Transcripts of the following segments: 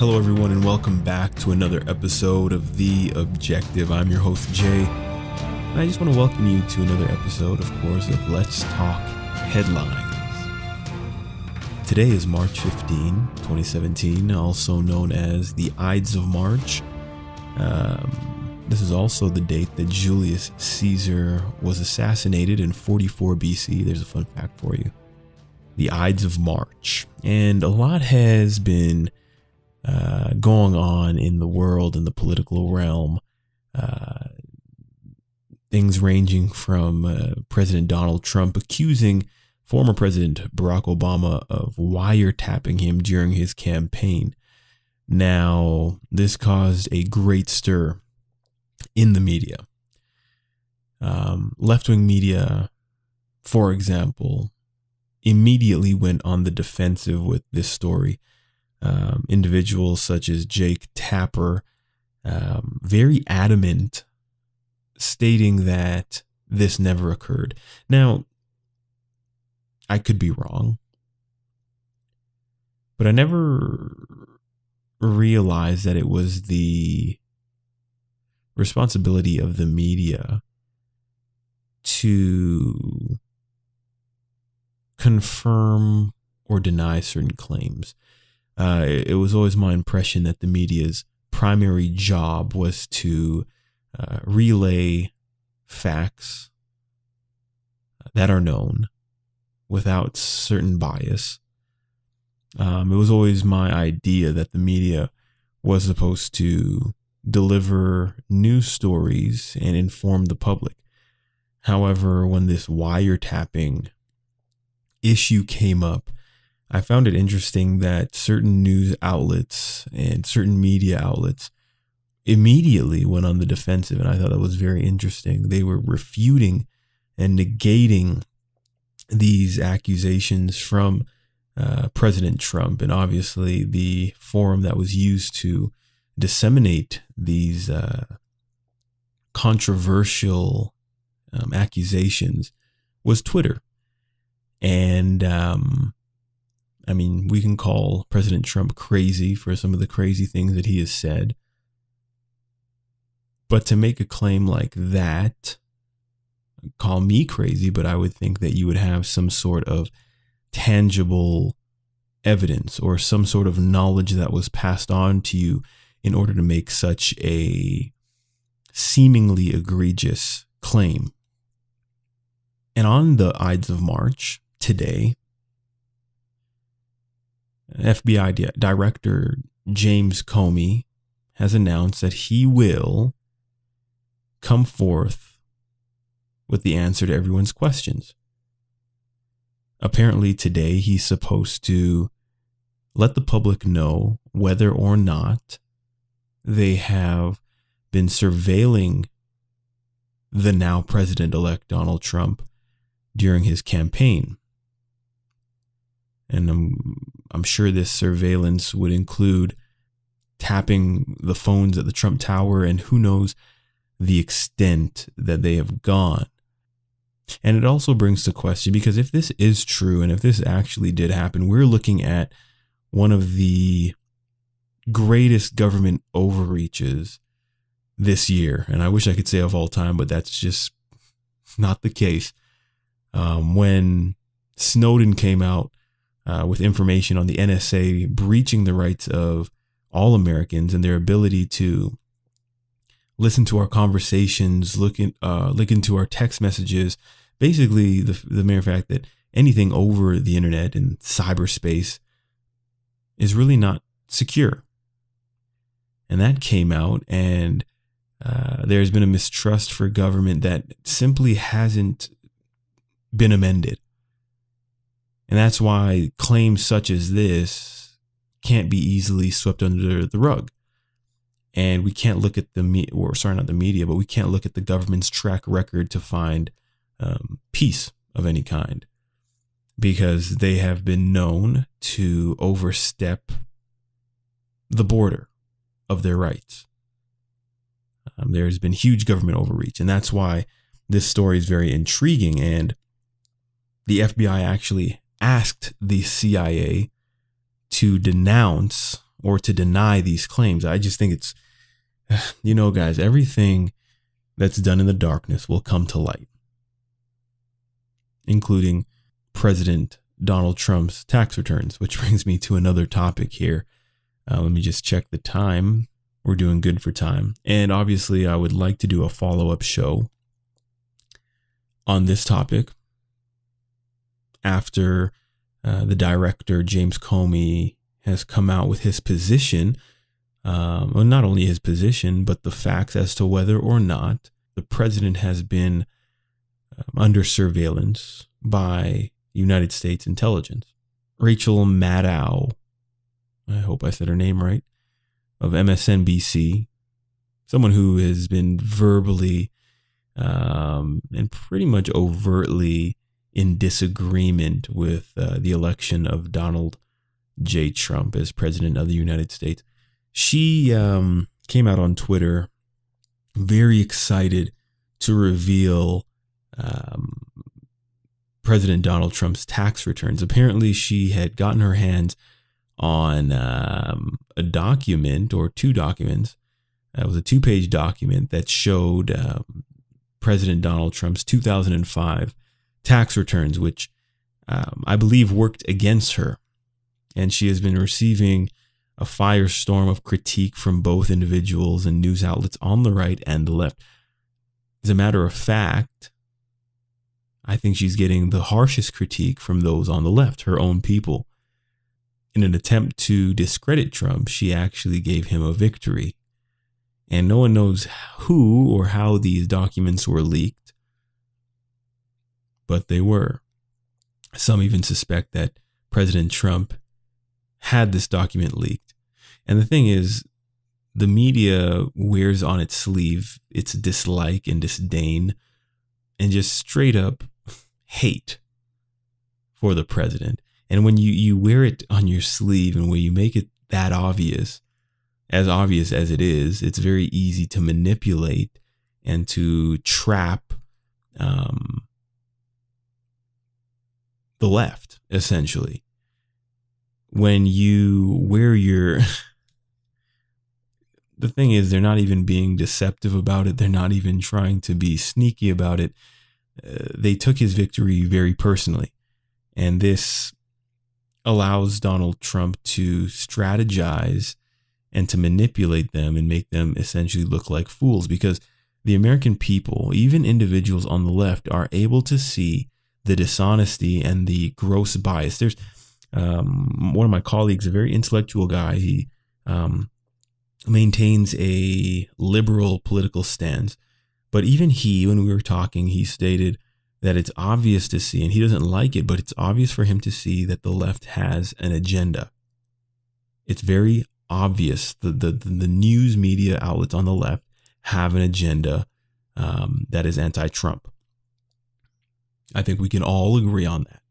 Hello, everyone, and welcome back to another episode of The Objective. I'm your host, Jay, and I just want to welcome you to another episode, of course, of Let's Talk Headlines. Today is March 15, 2017, also known as the Ides of March. This is also the date that Julius Caesar was assassinated in 44 BC. There's a fun fact for you. The Ides of March. And a lot has been going on in the world, in the political realm. Things ranging from President Donald Trump accusing former President Barack Obama of wiretapping him during his campaign. Now, this caused a great stir in the media. Left-wing media, for example, immediately went on the defensive with this story. Individuals such as Jake Tapper, very adamant, stating that this never occurred. Now, I could be wrong, but I never realized that it was the responsibility of the media to confirm or deny certain claims. It was always my impression that the media's primary job was to relay facts that are known without certain bias. It was always my idea that the media was supposed to deliver news stories and inform the public. However, when this wiretapping issue came up, I found it interesting that certain news outlets and certain media outlets immediately went on the defensive, and I thought that was very interesting. They were refuting and negating these accusations from President Trump, and obviously the forum that was used to disseminate these controversial accusations was Twitter. And we can call President Trump crazy for some of the crazy things that he has said. But to make a claim like that, call me crazy, but I would think that you would have some sort of tangible evidence or some sort of knowledge that was passed on to you in order to make such a seemingly egregious claim. And on the Ides of March today, FBI Director James Comey has announced that he will come forth with the answer to everyone's questions. Apparently today he's supposed to let the public know whether or not they have been surveilling the now president-elect Donald Trump during his campaign. And I'm sure this surveillance would include tapping the phones at the Trump Tower, and who knows the extent that they have gone. And it also brings the question, because if this is true and if this actually did happen, we're looking at one of the greatest government overreaches this year. And I wish I could say of all time, but that's just not the case. When Snowden came out with information on the NSA breaching the rights of all Americans and their ability to listen to our conversations, look into our text messages, basically the mere fact that anything over the internet and cyberspace is really not secure. And that came out, and there's been a mistrust for government that simply hasn't been amended. And that's why claims such as this can't be easily swept under the rug. And we can't look at not the media, but we can't look at the government's track record to find peace of any kind, because they have been known to overstep the border of their rights. There's been huge government overreach, and that's why this story is very intriguing. And the FBI actually asked the CIA to denounce or to deny these claims. I just think it's, guys, everything that's done in the darkness will come to light, including President Donald Trump's tax returns, which brings me to another topic here. Let me just check the time. We're doing good for time. And obviously, I would like to do a follow-up show on this topic after the director, James Comey, has come out with his position. Well, not only his position, but the facts as to whether or not the president has been under surveillance by United States intelligence. Rachel Maddow, I hope I said her name right, of MSNBC, someone who has been verbally and pretty much overtly in disagreement with the election of Donald J. Trump as president of the United States. She came out on Twitter very excited to reveal President Donald Trump's tax returns. Apparently, she had gotten her hands on a document or two documents. It was a 2-page document that showed President Donald Trump's 2005 tax returns, which I believe worked against her. And she has been receiving a firestorm of critique from both individuals and news outlets on the right and the left. As a matter of fact, I think she's getting the harshest critique from those on the left, her own people. In an attempt to discredit Trump, she actually gave him a victory. And no one knows who or how these documents were leaked, but they were. Some even suspect that President Trump had this document leaked. And the thing is, the media wears on its sleeve its dislike and disdain and just straight up hate for the president. And when you wear it on your sleeve and when you make it that obvious as it is, it's very easy to manipulate and to trap the left, essentially. When you wear your... The thing is, they're not even being deceptive about it. They're not even trying to be sneaky about it. They took his victory very personally. And this allows Donald Trump to strategize and to manipulate them and make them essentially look like fools, because the American people, even individuals on the left, are able to see the dishonesty and the gross bias. There's one of my colleagues, a very intellectual guy. He maintains a liberal political stance. But even he, when we were talking, he stated that it's obvious to see, and he doesn't like it, but it's obvious for him to see that the left has an agenda. It's very obvious. The news media outlets on the left have an agenda that is anti-Trump. I think we can all agree on that.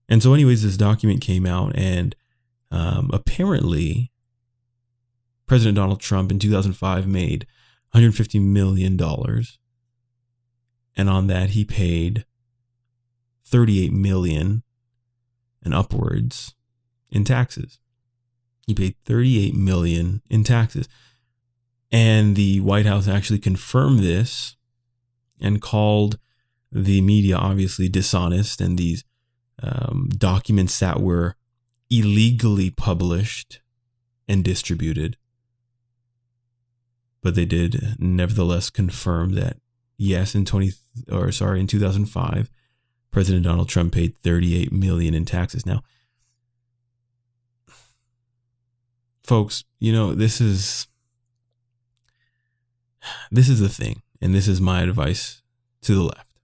And so anyways, this document came out, and apparently President Donald Trump in 2005 made $150 million. And on that, he paid $38 million and upwards in taxes. He paid $38 million in taxes. And the White House actually confirmed this and called the media obviously dishonest, and these documents that were illegally published and distributed. But they did nevertheless confirm that, yes, in 2005, President Donald Trump paid $38 million in taxes. Now, folks, this is the thing, and this is my advice to the left.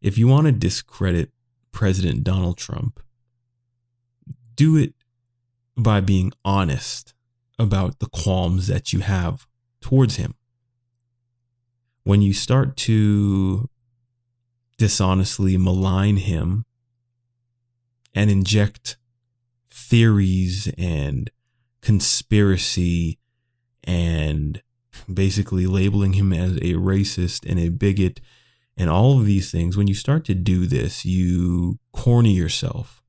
If you want to discredit President Donald Trump, do it by being honest about the qualms that you have towards him. When you start to dishonestly malign him and inject theories and conspiracy and basically labeling him as a racist and a bigot and all of these things, when you start to do this, you corner yourself.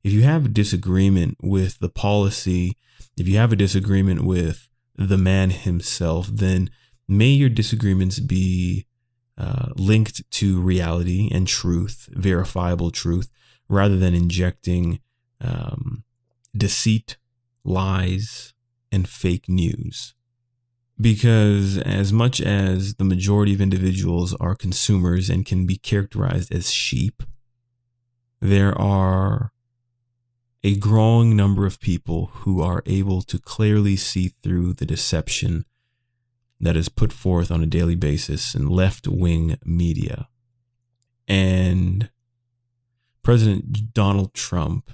if you have a disagreement with the policy, if you have a disagreement with the man himself, then may your disagreements be linked to reality and truth, verifiable truth, rather than injecting deceit, lies, and fake news. Because as much as the majority of individuals are consumers and can be characterized as sheep, there are a growing number of people who are able to clearly see through the deception that is put forth on a daily basis in left-wing media. And President Donald Trump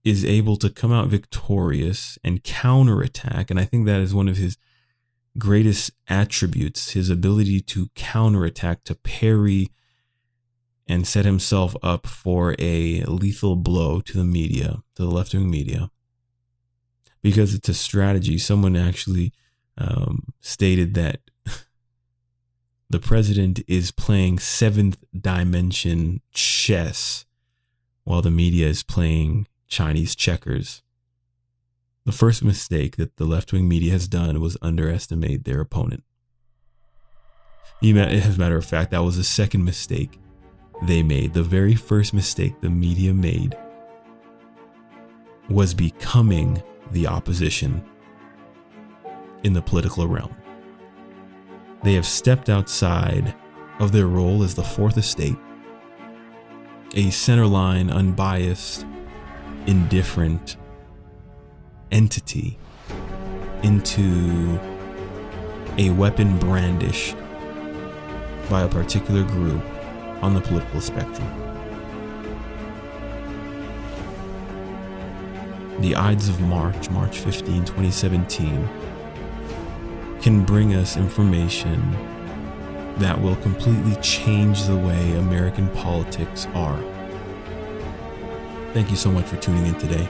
is able to come out victorious and counterattack. And I think that is one of his greatest attributes, his ability to counterattack, to parry and set himself up for a lethal blow to the media, to the left-wing media, because it's a strategy. Someone actually stated that the president is playing seventh dimension chess while the media is playing Chinese checkers. The first mistake that the left-wing media has done was underestimate their opponent. As a matter of fact, that was the second mistake they made. The very first mistake the media made was becoming the opposition in the political realm. They have stepped outside of their role as the fourth estate, a centerline, unbiased, indifferent entity, into a weapon brandished by a particular group on the political spectrum. The Ides of March 15, 2017, can bring us information that will completely change the way American politics are. Thank you so much for tuning in today.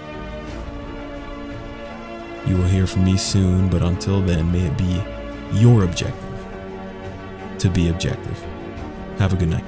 You will hear from me soon, but until then, may it be your objective to be objective. Have a good night.